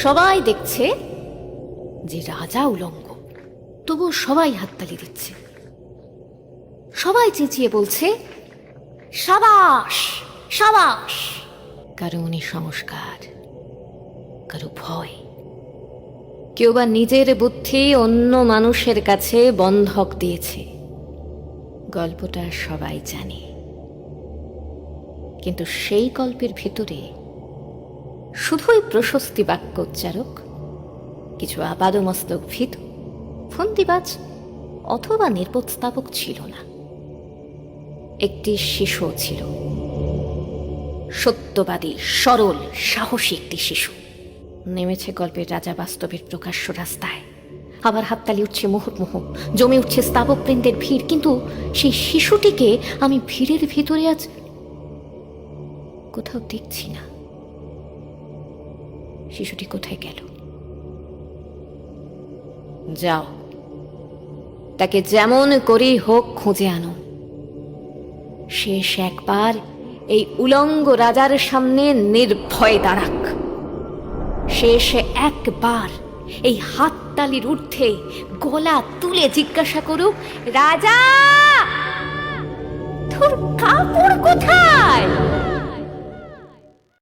সবাই দেখছে যে রাজা উলঙ্গ, তবু সবাই হাততালি দিচ্ছে। সবাই চেঁচিয়ে বলছে, সাবাস সাবাস। কারো উনি সংস্কার, কারো ভয়, কেউ বা নিজের বুদ্ধি অন্য মানুষের কাছে বন্ধক দিয়েছে। গল্পটা সবাই জানে, কিন্তু সেই গল্পের ভেতরে শুধুই প্রশস্তি বাক্য উচ্চারক, কিছু আপাদমস্তক ভীতু, ফন্দিবাজ অথবা নির্বোধস্থাপক ছিল না। একটি শিশু ছিল, সত্যবাদী, সরল, সাহসী একটি শিশু। নেমেছে গল্পের রাজা বাস্তবের প্রকাশ্য রাস্তায়। আবার হাততালি উঠছে মুহুর্মুহ, জমে উঠছে স্তাবকবৃন্দের ভিড়। কিন্তু সেই শিশুটিকে আমি ভিড়ের ভিতরে আজ কোথাও দেখছি না। শিশুটি কোথায় গেল? যাও, তাকে যেমন করেই হোক খুঁজে আনো। শেষ একবার এই উলঙ্গ রাজার সামনে নির্ভয়ে দাঁড়াক। শেষ একবার এই হাততালির ঊর্ধ্বে গলা তুলে জিজ্ঞাসা করুক, রাজা, তোর কাপড় কোথায়?